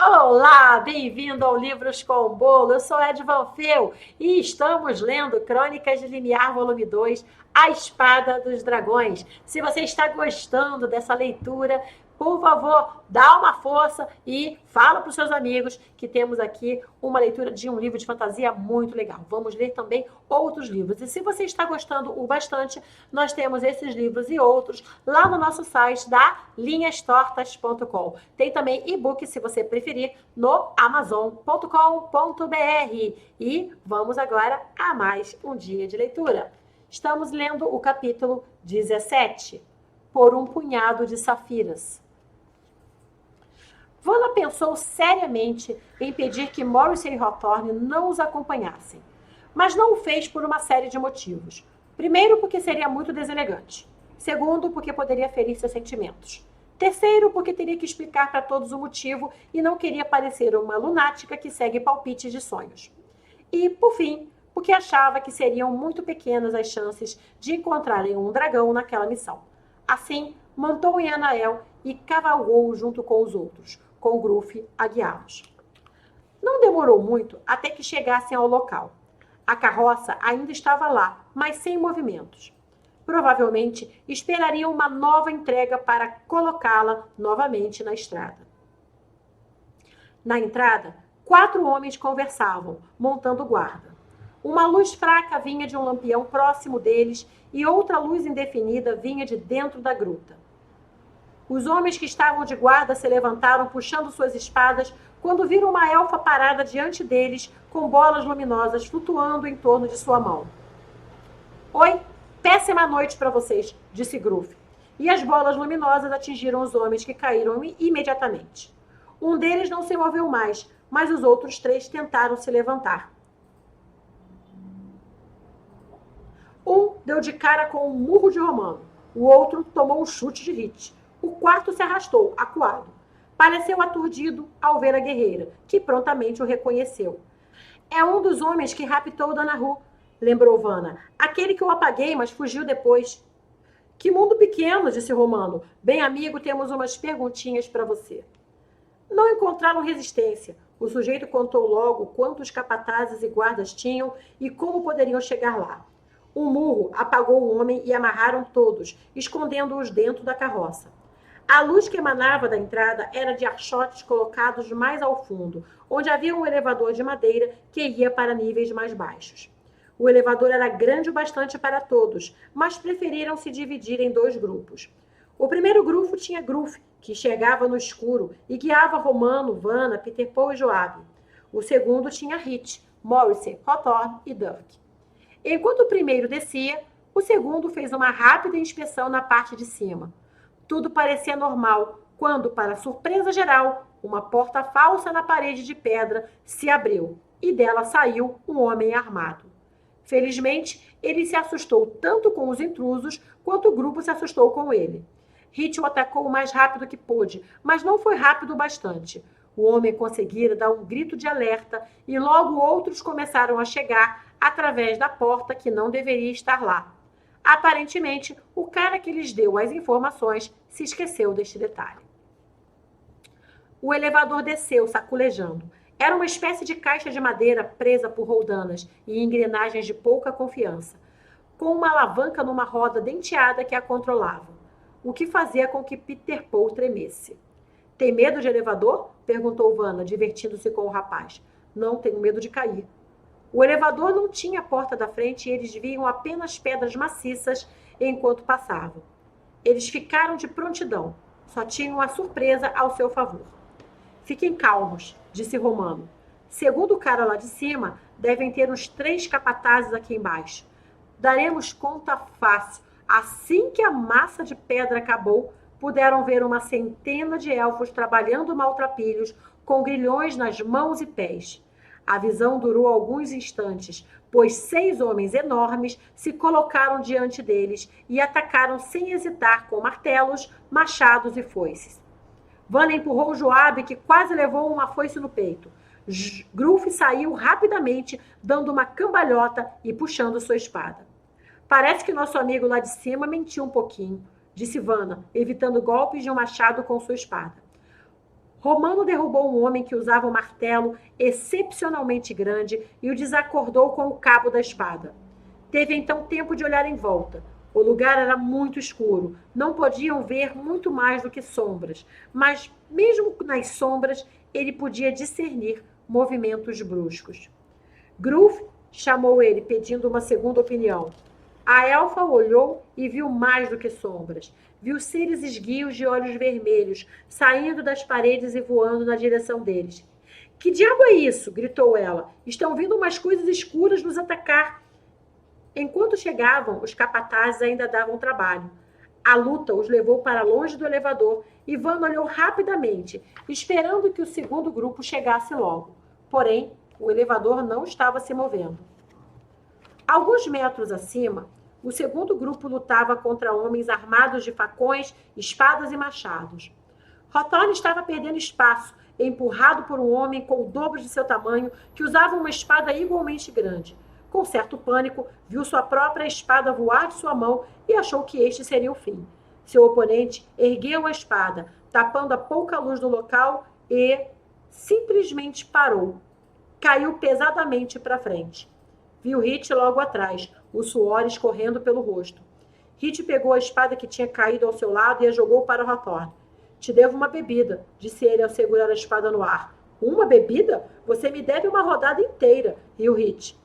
Olá, bem-vindo ao Livros com Bolo. Eu sou Ed Van Feel e estamos lendo Crônicas de Limiar, volume 2, A Espada dos Dragões. Se você está gostando dessa leitura, por favor, dá uma força e fala para os seus amigos que temos aqui uma leitura de um livro de fantasia muito legal. Vamos ler também outros livros. E se você está gostando o bastante, nós temos esses livros e outros lá no nosso site da linhastortas.com. Tem também e-book, se você preferir, no amazon.com.br. E vamos agora a mais um dia de leitura. Estamos lendo o capítulo 17, Por um Punhado de Safiras. Vanna pensou seriamente em pedir que Morrissey e Hawthorne não os acompanhassem, mas não o fez por uma série de motivos. Primeiro, porque seria muito deselegante. Segundo, porque poderia ferir seus sentimentos. Terceiro, porque teria que explicar para todos o motivo e não queria parecer uma lunática que segue palpites de sonhos. E, por fim, porque achava que seriam muito pequenas as chances de encontrarem um dragão naquela missão. Assim, montou em Anael e cavalgou junto com os outros, com Gruff a guiá-los. Não demorou muito até que chegassem ao local. A carroça ainda estava lá, mas sem movimentos. Provavelmente esperariam uma nova entrega para colocá-la novamente na estrada. Na entrada, 4 homens conversavam, montando guarda. Uma luz fraca vinha de um lampião próximo deles e outra luz indefinida vinha de dentro da gruta. Os homens que estavam de guarda se levantaram puxando suas espadas quando viram uma elfa parada diante deles com bolas luminosas flutuando em torno de sua mão. Oi, péssima noite para vocês, disse Gruff. E as bolas luminosas atingiram os homens que caíram imediatamente. Um deles não se moveu mais, mas os outros 3 tentaram se levantar. Um deu de cara com um murro de Romano. O outro tomou um chute de Hit. O quarto se arrastou, acuado. Pareceu aturdido ao ver a guerreira, que prontamente o reconheceu. É um dos homens que raptou Dana Ru, lembrou Vanna. Aquele que eu apaguei, mas fugiu depois. Que mundo pequeno, disse Romano. Bem, amigo, temos umas perguntinhas para você. Não encontraram resistência. O sujeito contou logo quantos capatazes e guardas tinham e como poderiam chegar lá. Um murro apagou o homem e amarraram todos, escondendo-os dentro da carroça. A luz que emanava da entrada era de archotes colocados mais ao fundo, onde havia um elevador de madeira que ia para níveis mais baixos. O elevador era grande o bastante para todos, mas preferiram se dividir em 2 grupos. O primeiro grupo tinha Gruff, que enxergava no escuro e guiava Romano, Vanna, Peter Paul e Joab. O segundo tinha Hit, Morrissey, Hawthorne e Duck. Enquanto o primeiro descia, o segundo fez uma rápida inspeção na parte de cima. Tudo parecia normal, quando, para surpresa geral, uma porta falsa na parede de pedra se abriu e dela saiu um homem armado. Felizmente, ele se assustou tanto com os intrusos quanto o grupo se assustou com ele. Hit o atacou o mais rápido que pôde, mas não foi rápido o bastante. O homem conseguira dar um grito de alerta e logo outros começaram a chegar através da porta que não deveria estar lá. Aparentemente, o cara que lhes deu as informações se esqueceu deste detalhe. O elevador desceu, saculejando. Era uma espécie de caixa de madeira presa por roldanas e engrenagens de pouca confiança, com uma alavanca numa roda denteada que a controlava, o que fazia com que Peter Paul tremesse. Tem medo de elevador? Perguntou Vanna, divertindo-se com o rapaz. Não, tenho medo de cair. O elevador não tinha porta da frente e eles viam apenas pedras maciças enquanto passavam. Eles ficaram de prontidão. Só tinham a surpresa ao seu favor. Fiquem calmos, disse Romano. Segundo o cara lá de cima, devem ter uns 3 capatazes aqui embaixo. Daremos conta fácil. Assim que a massa de pedra acabou, puderam ver uma centena de elfos trabalhando maltrapilhos com grilhões nas mãos e pés. A visão durou alguns instantes, pois 6 homens enormes se colocaram diante deles e atacaram sem hesitar com martelos, machados e foices. Vanna empurrou Joab, que quase levou uma foice no peito. Gruff saiu rapidamente, dando uma cambalhota e puxando sua espada. Parece que nosso amigo lá de cima mentiu um pouquinho, disse Vanna, evitando golpes de um machado com sua espada. Romano derrubou um homem que usava um martelo excepcionalmente grande e o desacordou com o cabo da espada. Teve então tempo de olhar em volta. O lugar era muito escuro, não podiam ver muito mais do que sombras, mas mesmo nas sombras ele podia discernir movimentos bruscos. Gruf chamou ele, pedindo uma segunda opinião. A elfa olhou e viu mais do que sombras. Viu seres esguios de olhos vermelhos, saindo das paredes e voando na direção deles. Que diabo é isso? Gritou ela. Estão vindo umas coisas escuras nos atacar. Enquanto chegavam, os capatazes ainda davam trabalho. A luta os levou para longe do elevador e Van olhou rapidamente, esperando que o segundo grupo chegasse logo. Porém, o elevador não estava se movendo. Alguns metros acima, o segundo grupo lutava contra homens armados de facões, espadas e machados. Hawthorne estava perdendo espaço, empurrado por um homem com o dobro de seu tamanho, que usava uma espada igualmente grande. Com certo pânico, viu sua própria espada voar de sua mão e achou que este seria o fim. Seu oponente ergueu a espada, tapando a pouca luz do local e simplesmente parou. Caiu pesadamente para frente. Viu Hit logo atrás, o suor escorrendo pelo rosto. Hit pegou a espada que tinha caído ao seu lado e a jogou para o Hawthorne. Te devo uma bebida, disse ele ao segurar a espada no ar. Uma bebida? Você me deve uma rodada inteira, riu Hit.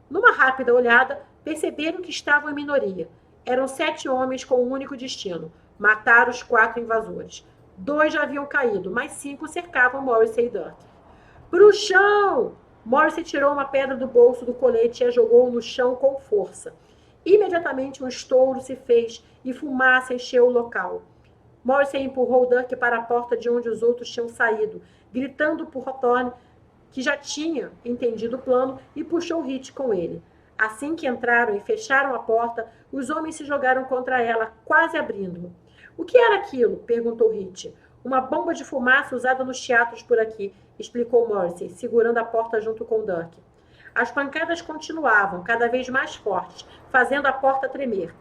Numa rápida olhada, perceberam que estavam em minoria. Eram 7 homens com um único destino: matar os 4 invasores. 2 já haviam caído, mas 5 cercavam Morrissey e Dirk. Pro chão! Morrissey tirou uma pedra do bolso do colete e a jogou no chão com força. Imediatamente um estouro se fez e fumaça encheu o local. Morrissey empurrou Dirk para a porta de onde os outros tinham saído, gritando por Hawthorne, que já tinha entendido o plano, e puxou Hit com ele. Assim que entraram e fecharam a porta, os homens se jogaram contra ela, quase abrindo-a. O que era aquilo? Perguntou Hit. Uma bomba de fumaça usada nos teatros por aqui, explicou Morrissey, segurando a porta junto com Dirk. As pancadas continuavam, cada vez mais fortes, fazendo a porta tremer.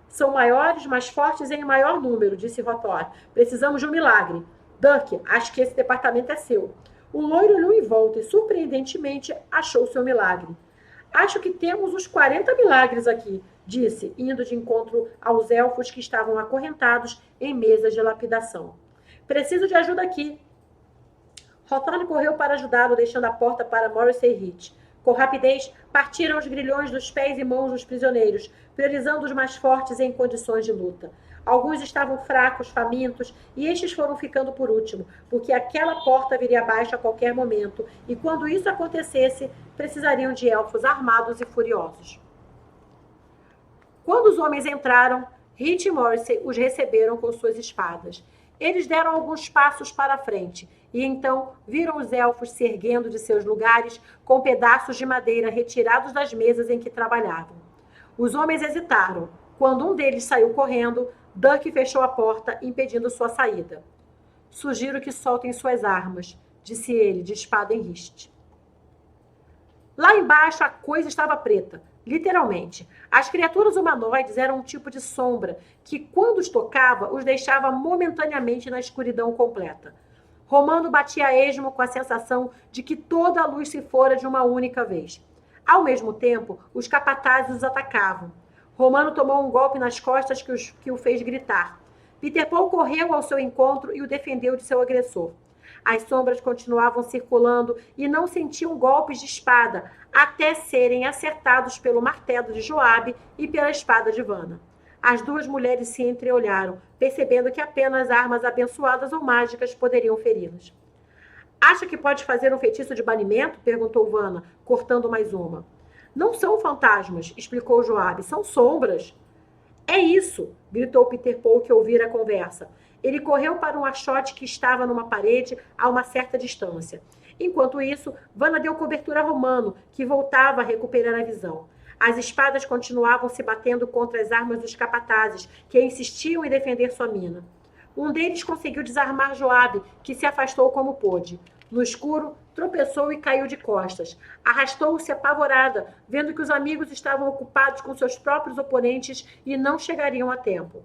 São maiores, mais fortes e em maior número, disse Hawthorne. Precisamos de um milagre. Dirk, acho que esse departamento é seu. O loiro olhou em volta e, surpreendentemente, achou seu milagre. Acho que temos uns 40 milagres aqui, disse, indo de encontro aos elfos que estavam acorrentados em mesas de lapidação. Preciso de ajuda aqui. Hawthorne correu para ajudá-lo, deixando a porta para Morrissey e Hit. Com rapidez, partiram os grilhões dos pés e mãos dos prisioneiros, priorizando os mais fortes em condições de luta. Alguns estavam fracos, famintos, e estes foram ficando por último, porque aquela porta viria abaixo a qualquer momento, e quando isso acontecesse, precisariam de elfos armados e furiosos. Quando os homens entraram, Hit e Morrissey os receberam com suas espadas. Eles deram alguns passos para a frente, e então viram os elfos se erguendo de seus lugares com pedaços de madeira retirados das mesas em que trabalhavam. Os homens hesitaram. Quando um deles saiu correndo, Dirk fechou a porta, impedindo sua saída. Sugiro que soltem suas armas, disse ele, de espada em riste. Lá embaixo a coisa estava preta, literalmente. As criaturas humanoides eram um tipo de sombra que, quando os tocava, os deixava momentaneamente na escuridão completa. Romano batia a esmo com a sensação de que toda a luz se fora de uma única vez. Ao mesmo tempo, os capatazes os atacavam. Romano tomou um golpe nas costas que o fez gritar. Peter Paul correu ao seu encontro e o defendeu de seu agressor. As sombras continuavam circulando e não sentiam golpes de espada, até serem acertados pelo martelo de Joabe e pela espada de Vanna. As duas mulheres se entreolharam, percebendo que apenas armas abençoadas ou mágicas poderiam feri-las. Acha que pode fazer um feitiço de banimento? Perguntou Vanna, cortando mais uma. Não são fantasmas, explicou Joabe, são sombras. É isso, gritou Peter Paul, que ouvira a conversa. Ele correu para um achote que estava numa parede a uma certa distância. Enquanto isso, Vanna deu cobertura a Romano, que voltava a recuperar a visão. As espadas continuavam se batendo contra as armas dos capatazes, que insistiam em defender sua mina. Um deles conseguiu desarmar Joabe, que se afastou como pôde. No escuro, tropeçou e caiu de costas. Arrastou-se apavorada, vendo que os amigos estavam ocupados com seus próprios oponentes e não chegariam a tempo.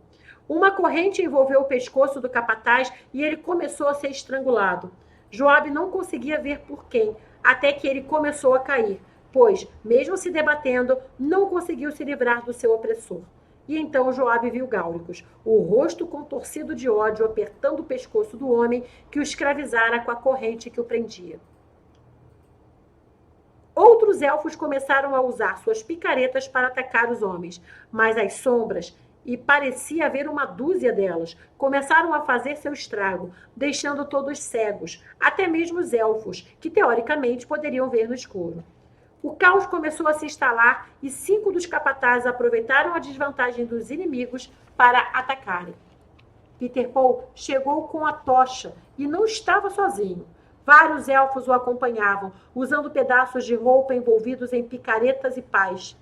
Uma corrente envolveu o pescoço do capataz e ele começou a ser estrangulado. Joabe não conseguia ver por quem, até que ele começou a cair, pois, mesmo se debatendo, não conseguiu se livrar do seu opressor. E então Joabe viu Gáuricos, o rosto contorcido de ódio, apertando o pescoço do homem que o escravizara com a corrente que o prendia. Outros elfos começaram a usar suas picaretas para atacar os homens, mas as sombras, e parecia haver uma dúzia delas, começaram a fazer seu estrago, deixando todos cegos, até mesmo os elfos, que teoricamente poderiam ver no escuro. O caos começou a se instalar e 5 dos capatazes aproveitaram a desvantagem dos inimigos para atacarem. Peter Paul chegou com a tocha e não estava sozinho. Vários elfos o acompanhavam, usando pedaços de roupa envolvidos em picaretas e pás.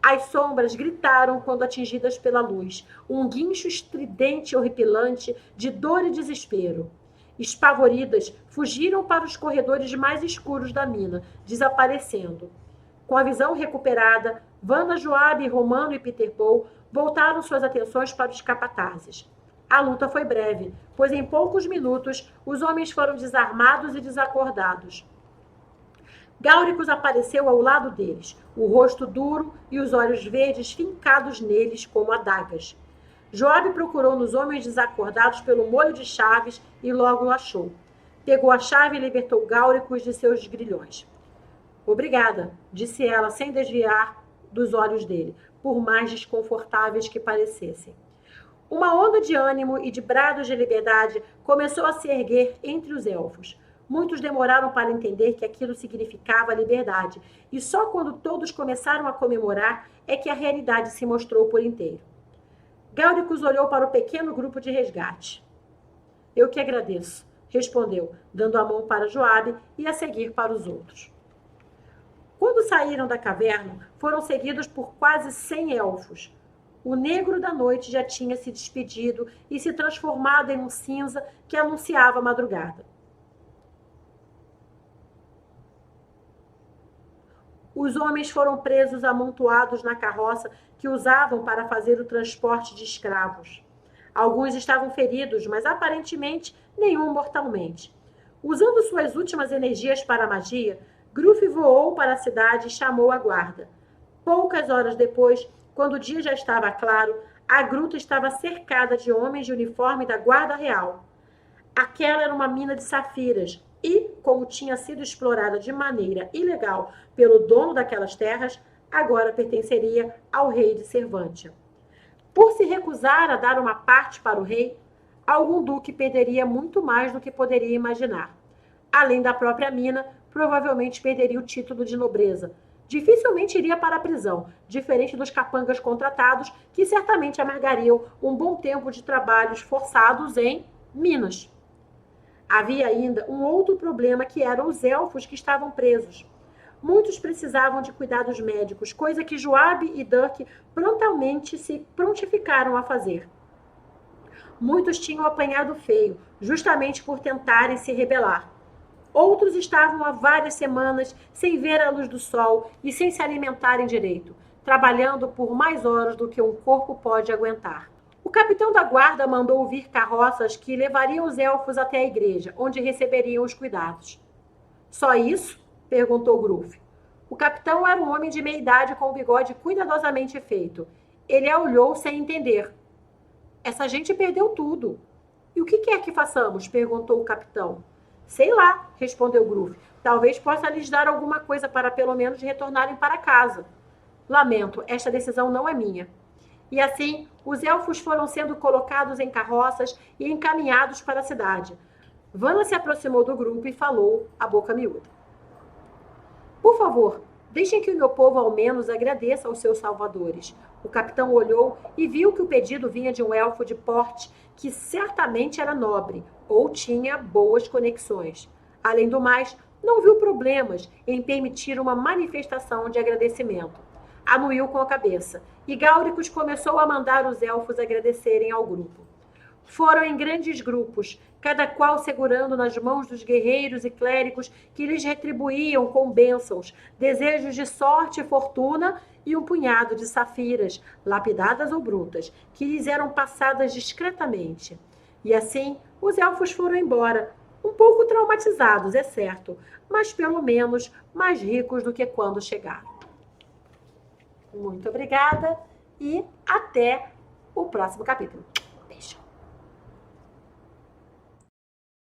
As sombras gritaram quando atingidas pela luz, um guincho estridente e horripilante de dor e desespero. Espavoridas, fugiram para os corredores mais escuros da mina, desaparecendo. Com a visão recuperada, Wanda, Joabe, Romano e Peter Paul voltaram suas atenções para os capatazes. A luta foi breve, pois em poucos minutos os homens foram desarmados e desacordados. Gáuricos apareceu ao lado deles, o rosto duro e os olhos verdes fincados neles como adagas. Joabe procurou nos homens desacordados pelo molho de chaves e logo o achou. Pegou a chave e libertou Gáuricos de seus grilhões. Obrigada, disse ela sem desviar dos olhos dele, por mais desconfortáveis que parecessem. Uma onda de ânimo e de brados de liberdade começou a se erguer entre os elfos. Muitos demoraram para entender que aquilo significava liberdade, e só quando todos começaram a comemorar é que a realidade se mostrou por inteiro. Gáuricos olhou para o pequeno grupo de resgate. Eu que agradeço, respondeu, dando a mão para Joabe e a seguir para os outros. Quando saíram da caverna, foram seguidos por quase 100 elfos. O negro da noite já tinha se despedido e se transformado em um cinza que anunciava a madrugada. Os homens foram presos amontoados na carroça que usavam para fazer o transporte de escravos. Alguns estavam feridos, mas aparentemente nenhum mortalmente. Usando suas últimas energias para a magia, Gruf voou para a cidade e chamou a guarda. Poucas horas depois, quando o dia já estava claro, a gruta estava cercada de homens de uniforme da Guarda Real. Aquela era uma mina de safiras e, como tinha sido explorada de maneira ilegal pelo dono daquelas terras, agora pertenceria ao rei de Servântia. Por se recusar a dar uma parte para o rei, algum duque perderia muito mais do que poderia imaginar. Além da própria mina, provavelmente perderia o título de nobreza. Dificilmente iria para a prisão, diferente dos capangas contratados, que certamente amargariam um bom tempo de trabalhos forçados em Minas. Havia ainda um outro problema, que eram os elfos que estavam presos. Muitos precisavam de cuidados médicos, coisa que Joabe e Dirk prontamente se prontificaram a fazer. Muitos tinham apanhado feio, justamente por tentarem se rebelar. Outros estavam há várias semanas sem ver a luz do sol e sem se alimentarem direito, trabalhando por mais horas do que um corpo pode aguentar. O capitão da guarda mandou vir carroças que levariam os elfos até a igreja, onde receberiam os cuidados. Só isso? Perguntou Gruf. O capitão era um homem de meia idade com o bigode cuidadosamente feito. Ele a olhou sem entender. Essa gente perdeu tudo. E o que quer que façamos? Perguntou o capitão. Sei lá, respondeu Gruf. Talvez possa lhes dar alguma coisa para pelo menos retornarem para casa. Lamento, esta decisão não é minha. E assim, os elfos foram sendo colocados em carroças e encaminhados para a cidade. Vanna se aproximou do grupo e falou, a boca miúda. Por favor, deixem que o meu povo ao menos agradeça aos seus salvadores. O capitão olhou e viu que o pedido vinha de um elfo de porte que certamente era nobre ou tinha boas conexões. Além do mais, não viu problemas em permitir uma manifestação de agradecimento. Anuiu com a cabeça, e Gáuricos começou a mandar os elfos agradecerem ao grupo. Foram em grandes grupos, cada qual segurando nas mãos dos guerreiros e clérigos que lhes retribuíam com bênçãos, desejos de sorte e fortuna e um punhado de safiras, lapidadas ou brutas, que lhes eram passadas discretamente. E assim, os elfos foram embora, um pouco traumatizados, é certo, mas pelo menos mais ricos do que quando chegaram. Muito obrigada e até o próximo capítulo.